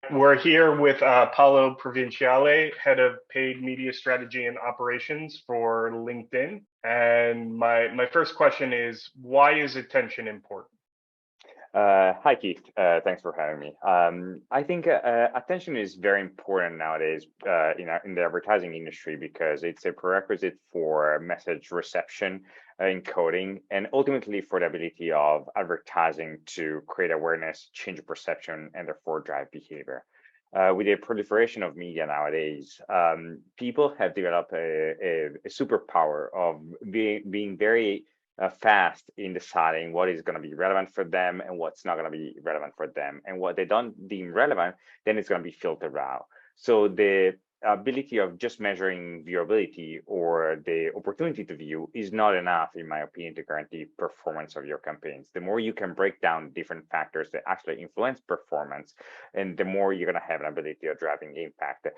We're here with Paolo Provinciale, head of paid media strategy and operations for LinkedIn. And my first question is, why is attention important? Hi Keith, thanks for having me. I think attention is very important nowadays in the advertising industry because it's a prerequisite for message reception, encoding, and ultimately for the ability of advertising to create awareness, change perception, and therefore drive behavior. With the proliferation of media nowadays, people have developed a superpower of being very fast in deciding what is going to be relevant for them and what's not going to be relevant for them. And what they don't deem relevant, then it's going to be filtered out. So the ability of just measuring viewability or the opportunity to view is not enough, in my opinion, to guarantee performance of your campaigns. The more you can break down different factors that actually influence performance, and the more you're going to have an ability of driving impact.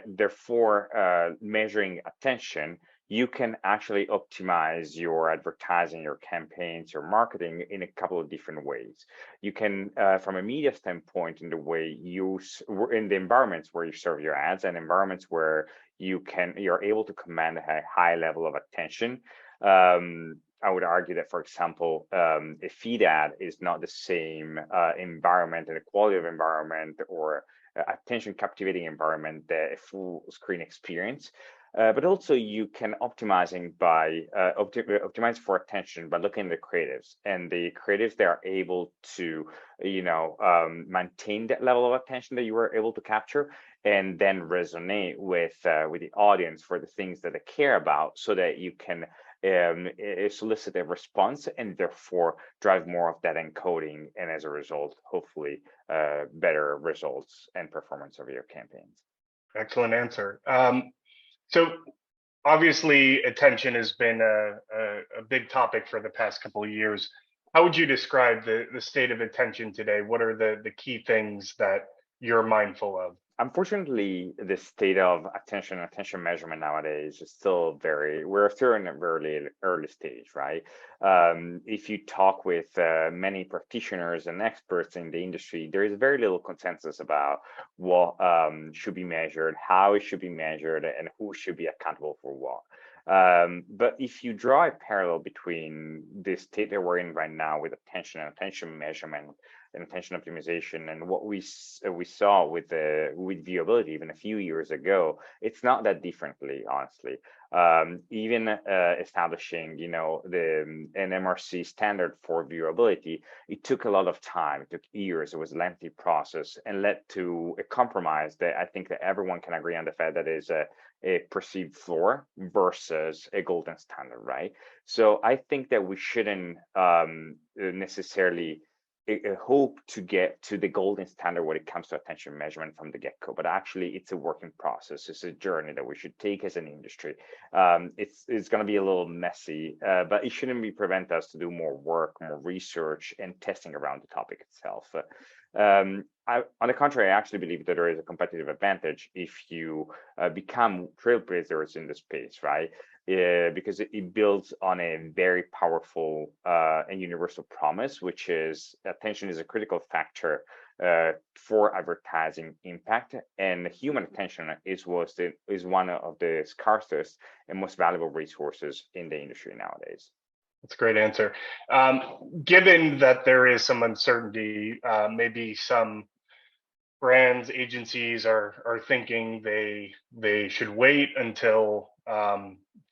Therefore, measuring attention, you can actually optimize your advertising, your campaigns, your marketing in a couple of different ways. You can, from a media standpoint, in the way in the environments where you serve your ads and environments where you're able to command a high level of attention. I would argue that, for example, a feed ad is not the same environment and the quality of environment or attention captivating environment that a full screen experience. But also you can optimize for attention by looking at the creatives, and the creatives they are able to maintain that level of attention that you were able to capture, and then resonate with the audience for the things that they care about, so that you can solicit a response and therefore drive more of that encoding, and as a result, hopefully better results and performance of your campaigns. Excellent answer. So obviously, attention has been a big topic for the past couple of years. How would you describe the state of attention today? What are the key things that you're mindful of? Unfortunately, the state of attention measurement nowadays is still we're still in a very early stage, right? If you talk with many practitioners and experts in the industry, there is very little consensus about what should be measured, how it should be measured, and who should be accountable for what. But if you draw a parallel between the state that we're in right now with attention and attention measurement and attention optimization and what we saw with viewability even a few years ago, it's not that differently, honestly. Even establishing, an MRC standard for viewability, it took a lot of time. It took years. It was a lengthy process and led to a compromise that I think that everyone can agree on the fact that is a perceived floor versus a golden standard, right? So I think that we shouldn't necessarily hope to get to the golden standard when it comes to attention measurement from the get-go, but actually it's a working process. It's a journey that we should take as an industry. It's going to be a little messy, but it shouldn't prevent us to do more work, more research, and testing around the topic itself. On the contrary, I actually believe that there is a competitive advantage if you become trailblazers in the space, right? Because it builds on a very powerful and universal promise, which is attention is a critical factor for advertising impact, and human attention is one of the scarcest and most valuable resources in the industry nowadays. That's a great answer. Given that there is some uncertainty, maybe some brands, agencies are thinking they should wait until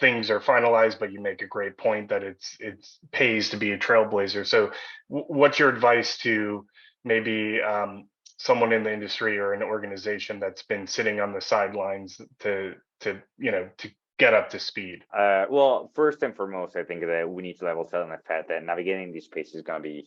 things are finalized. But you make a great point that it pays to be a trailblazer. So, what's your advice to maybe someone in the industry or an organization that's been sitting on the sidelines to get up to speed? Well, first and foremost, I think that we need to level set on the fact that navigating this space is going to be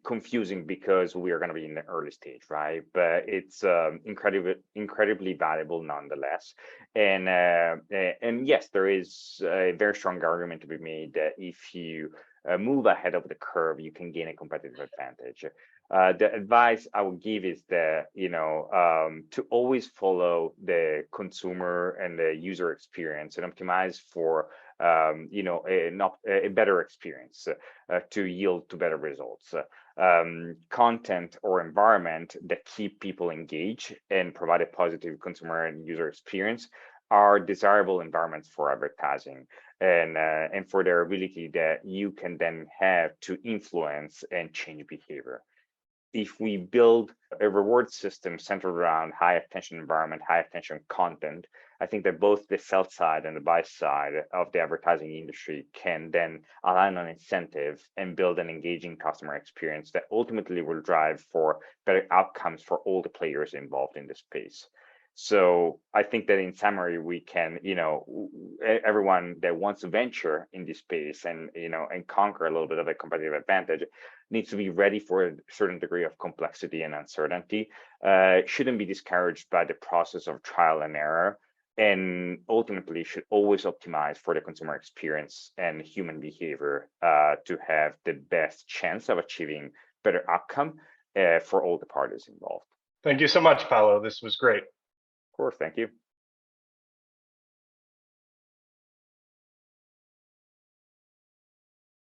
confusing because we are going to be in the early stage, right? But it's incredibly valuable nonetheless. And yes, there is a very strong argument to be made that if you move ahead of the curve, you can gain a competitive advantage. The advice I would give is that, to always follow the consumer and the user experience and optimize for a better experience to yield to better results. Content or environment that keep people engaged and provide a positive consumer and user experience are desirable environments for advertising and for their ability that you can then have to influence and change behavior. If we build a reward system centered around high attention environment, high attention content, I think that both the sell side and the buy side of the advertising industry can then align on incentives and build an engaging customer experience that ultimately will drive for better outcomes for all the players involved in the space. So I think that in summary, we can, everyone that wants to venture in this space and, and conquer a little bit of a competitive advantage needs to be ready for a certain degree of complexity and uncertainty, shouldn't be discouraged by the process of trial and error, and ultimately should always optimize for the consumer experience and human behavior to have the best chance of achieving better outcome for all the parties involved. Thank you so much, Paolo. This was great. Of course, thank you.